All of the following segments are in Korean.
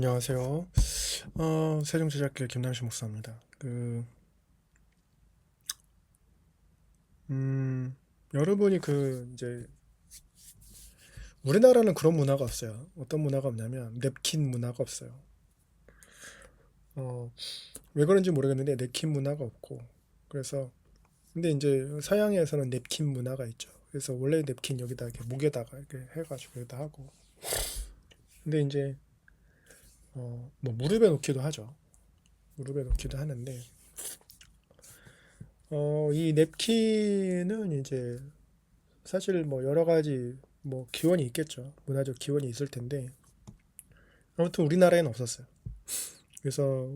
안녕하세요. 세종제작교 김남식 목사입니다. 여러분이 이제, 우리나라는 그런 문화가 없어요. 어떤 문화가 없냐면, 냅킨 문화가 없어요. 어, 왜 그런지 모르겠는데, 냅킨 문화가 없고, 그래서, 근데 이제 서양에서는 냅킨 문화가 있죠. 그래서 원래 냅킨 여기다 이렇게 목에다가 이렇게 해가지고 여기다 하고, 근데 이제, 뭐 무릎에 놓기도 하죠. 무릎에 놓기도 하는데, 이 냅킨은 이제 사실 뭐 여러 가지 뭐 기원이 있겠죠. 문화적 기원이 있을 텐데 아무튼 우리나라에는 없었어요. 그래서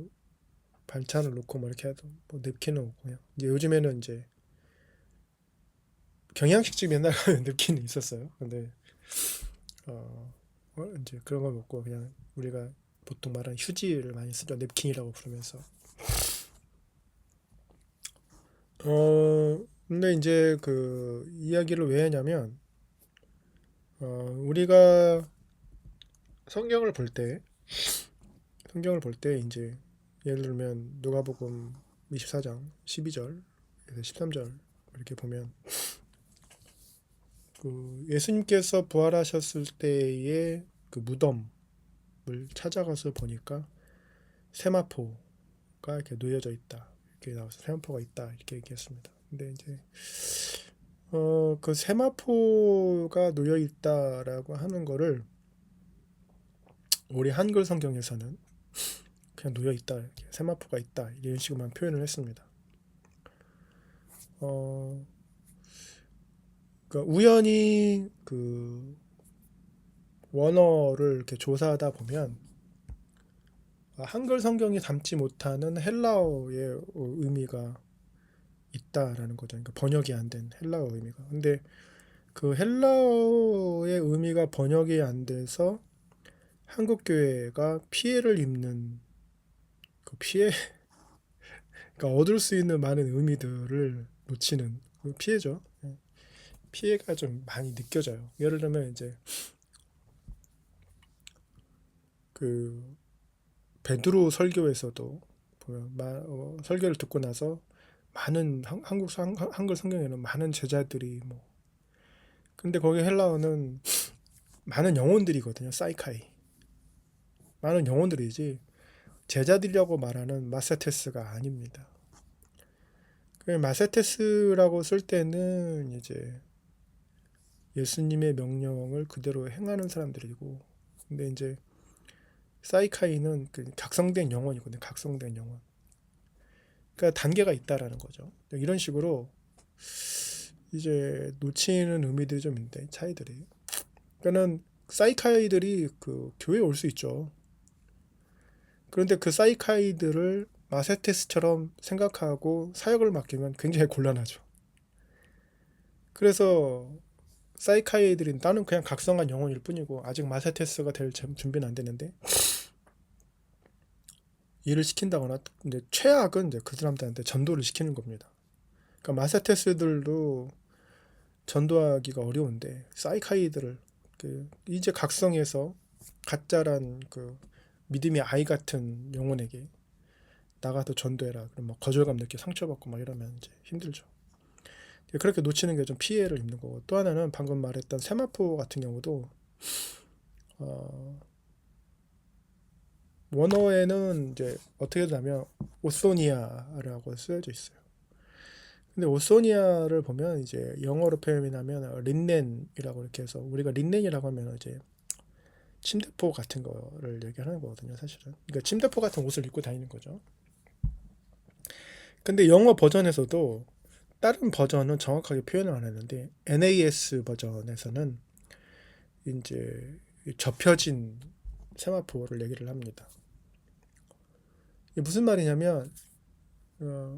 반찬을 놓고 뭐 이렇게 해도 뭐 냅킨은 없고요. 이제 요즘에는 이제 경양식집 옛날 가면 냅킨이 있었어요. 근데 어, 이제 그런 거 먹고 그냥 우리가 보통 말하는 휴지를 많이 쓰죠. 냅킨이라고 부르면서. 근데 이제 그 이야기를 왜 하냐면 우리가 성경을 볼 때 이제 예를 들면 누가복음 24장 12절에서 13절 이렇게 보면 그 예수님께서 부활하셨을 때의 그 무덤을 찾아가서 보니까 세마포가 이렇게 놓여져 있다. 이렇게 나와서 세마포가 있다. 이렇게 얘기했습니다. 근데 이제 그 세마포가 놓여 있다라고 하는 거를 우리 한글 성경에서는 그냥 놓여 있다. 이렇게 세마포가 있다. 이런 식으로만 표현을 했습니다. 어, 그러니까 우연히 그 원어를 이렇게 조사하다 보면 한글 성경이 담지 못하는 헬라어의 의미가 있다라는 거죠. 그러니까 번역이 안 된 헬라어 의미가. 근데 그 헬라어의 의미가 번역이 안 돼서 한국 교회가 피해를 입는 그 피해, 그러니까 얻을 수 있는 많은 의미들을 놓치는 그 피해죠. 피해가 좀 많이 느껴져요. 예를 들면 이제 그 베드로 설교에서도 보면 설교를 듣고 나서 많은 한글 성경에는 많은 제자들이 뭐 근데 거기 헬라어는 많은 영혼들이거든요. 사이카이 많은 영혼들이지 제자들이라고 말하는 마세테스가 아닙니다. 그 마세테스라고 쓸 때는 이제 예수님의 명령을 그대로 행하는 사람들이고 근데 이제 사이카이는 그 각성된 영혼이거든요. 각성된 영혼. 그러니까 단계가 있다라는 거죠. 이런 식으로 이제 놓치는 의미들이 좀 있는데 차이들이. 그러니까는 사이카이들이 그 교회에 올 수 있죠. 그런데 그 사이카이들을 마세테스처럼 생각하고 사역을 맡기면 굉장히 곤란하죠. 그래서 사이카이들이 나는 그냥 각성한 영혼일 뿐이고 아직 마세테스가 될 준비는 안 됐는데 일을 시킨다거나 이제 최악은 이제 그 사람들한테 전도를 시키는 겁니다. 그러니까 마세테스들도 전도하기가 어려운데 사이카이들을 그 이제 각성해서 가짜란 그 믿음의 아이 같은 영혼에게 나가서 전도해라. 그럼 막 거절감 느끼고 상처받고 막 이러면 이제 힘들죠. 그렇게 놓치는 게 좀 피해를 입는 거고 또 하나는 방금 말했던 세마포 같은 경우도 어, 원어에는 이제 어떻게 되냐면 오소니아라고 쓰여져 있어요. 근데 오소니아를 보면 이제 영어로 표현하면 린넨이라고 이렇게 해서 우리가 린넨이라고 하면 이제 침대포 같은 거를 얘기하는 거거든요, 사실은. 그러니까 침대포 같은 옷을 입고 다니는 거죠. 근데 영어 버전에서도 다른 버전은 정확하게 표현을 안 했는데 NAS 버전에서는 이제 접혀진 세마포를 얘기를 합니다. 이게 무슨 말이냐면 어,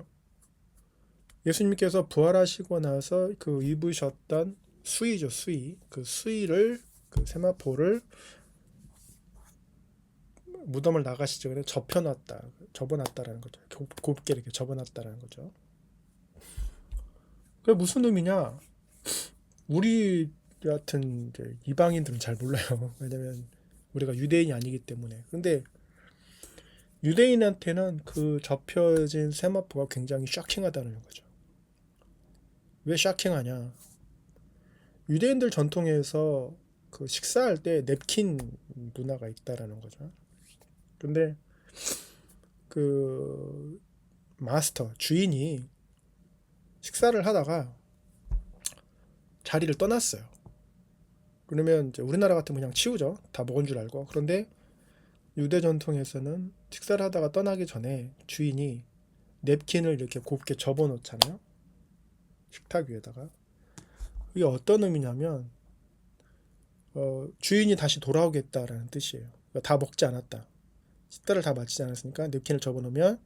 예수님께서 부활하시고 나서 그 입으셨던 수의죠, 수의. 그 수의를 그 세마포를 무덤을 나가시기 전에 접혀놨다, 접어놨다라는 거죠. 곱게 이렇게 접어놨다라는 거죠. 그게 무슨 의미냐? 우리 같은 이제 이방인들은 잘 몰라요. 왜냐면 우리가 유대인이 아니기 때문에. 근데 유대인한테는 그 접혀진 세마포가 굉장히 쇼킹하다는 거죠. 왜 쇼킹하냐? 유대인들 전통에서 그 식사할 때 냅킨 문화가 있다라는 거죠. 근데 그 마스터 주인이 식사를 하다가 자리를 떠났어요. 그러면 이제 우리나라 같으면 그냥 치우죠. 다 먹은 줄 알고. 그런데 유대 전통에서는 식사를 하다가 떠나기 전에 주인이 냅킨을 이렇게 곱게 접어 놓잖아요. 식탁 위에다가. 이게 어떤 의미냐면 주인이 다시 돌아오겠다라는 뜻이에요. 그러니까 다 먹지 않았다. 식사를 다 마치지 않았으니까 냅킨을 접어 놓으면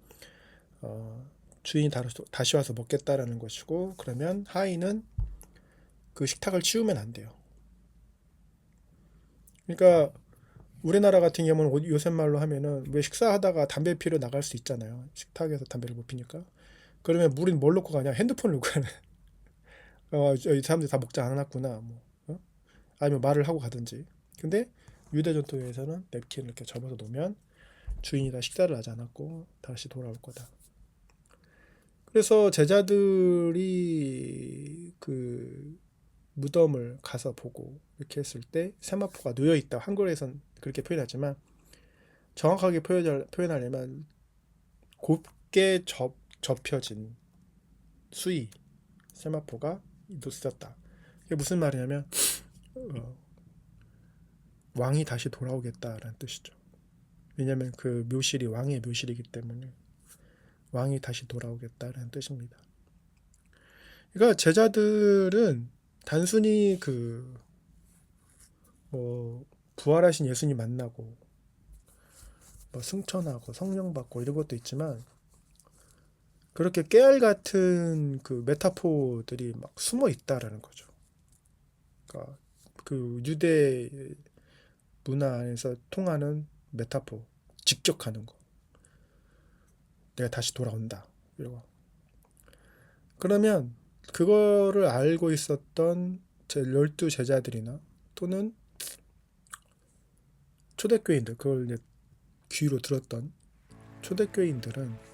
주인이 다시 와서 먹겠다라는 것이고, 그러면 하인은 그 식탁을 치우면 안 돼요. 그러니까 우리나라 같은 경우는 요새 말로 하면은 왜 식사하다가 담배 피러 나갈 수 있잖아요. 식탁에서 담배를 못 피니까. 그러면 우린 뭘 놓고 가냐? 핸드폰을 놓고 가네. 이 사람들이 다 먹지 않았구나. 뭐, 아니면 말을 하고 가든지. 근데 유대 전통에서는 냅킨을 이렇게 접어서 놓으면 주인이 다 식사를 하지 않았고 다시 돌아올 거다. 그래서 제자들이 그 무덤을 가서 보고 이렇게 했을 때 세마포가 놓여 있다. 한글에선 그렇게 표현하지만 정확하게 표현하려면 곱게 접혀진 수의 세마포가 있었다. 이게 무슨 말이냐면 왕이 다시 돌아오겠다라는 뜻이죠. 왜냐하면 그 묘실이 왕의 묘실이기 때문에 왕이 다시 돌아오겠다라는 뜻입니다. 그러니까 제자들은 단순히 부활하신 예수님 만나고 승천하고 성령 받고 이런 것도 있지만, 그렇게 깨알 같은 그 메타포들이 막 숨어 있다라는 거죠. 그러니까 그 유대 문화 안에서 통하는 메타포, 직접하는 거. 내가 다시 돌아온다. 이러고. 그러면 그거를 알고 있었던 12 제자들이나 또는 초대교인들, 그걸 이제 귀로 들었던 초대교인들은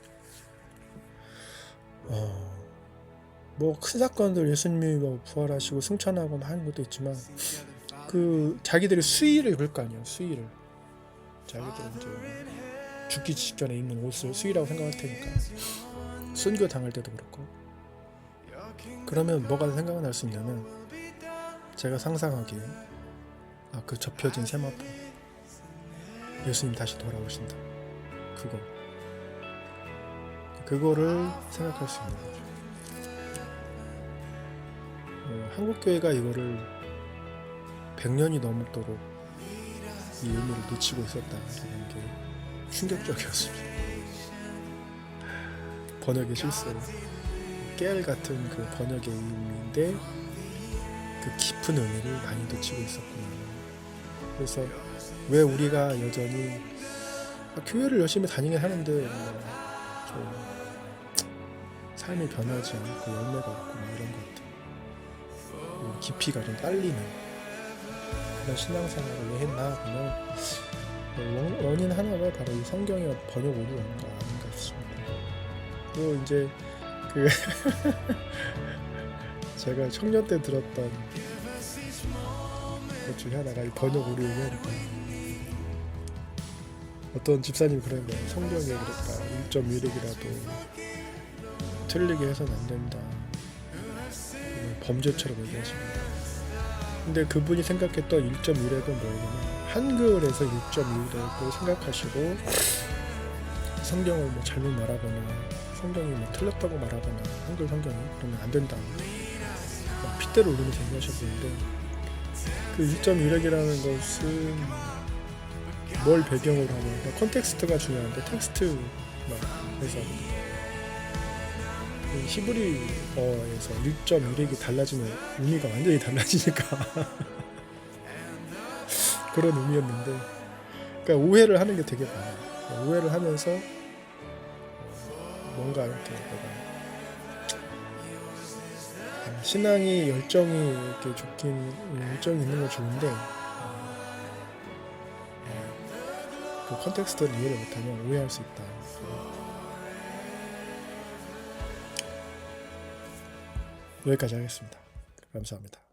뭐 큰 사건들, 예수님이 뭐 부활하시고 승천하고 하는 것도 있지만 그 자기들이 수의를 입을 거 아니에요. 수의를 자기들은 이제 죽기 직전에 입는 옷을 수의라고 생각할 테니까, 순교 당할 때도 그렇고. 그러면 뭐가 생각날 수 있냐면, 제가 상상하기에 그 접혀진 세마포, 예수님 다시 돌아오신다, 그거를 생각할 수 있는 거죠. 한국교회가 이거를 100년이 넘도록 이 의미를 놓치고 있었다는 게 충격적이었습니다. 번역의 실수, 깨알 같은 그 번역의 의미인데 그 깊은 의미를 많이 놓치고 있었구나. 그래서 왜 우리가 여전히 교회를 열심히 다니긴 하는데 좀 삶이 변하지 않고 열매가 없고 이런 것들, 깊이가 좀 딸리는 그런 신앙생활을 왜 했나 보면 원인 하나가 바로 이 성경의 번역 오류가 아닌가 싶습니다. 그리고 이제 제가 청년 때 들었던 것 중에 하나가 이 번역 오류면, 어떤 집사님이 그런 거예요. 성경에 그랬다, 1.16이라도 틀리게 해서는 안 된다, 범죄처럼 얘기하십니다. 근데 그분이 생각했던 1.1획은 뭐냐면, 한글에서 1.1획을 생각하시고 성경을 뭐 잘못 말하거나 성경이 뭐 틀렸다고 말하거나 한글 성경이 그러면 안 된다, 핏대를 올리면서 얘기하셨는데, 그 1.1획이라는 것은 뭘 배경으로 하면 컨텍스트가 중요한데, 텍스트만 해서 히브리어에서 1.1획이 달라지면 의미가 완전히 달라지니까 그런 의미였는데, 그러니까 오해를 하는 게 되게 많아요. 오해를 하면서 뭔가 이렇게 내가 신앙이 열정이 이렇게 열정이 있는 건 좋은데 그 컨텍스트를 이해를 못하면 오해할 수 있다. 여기까지 하겠습니다. 감사합니다.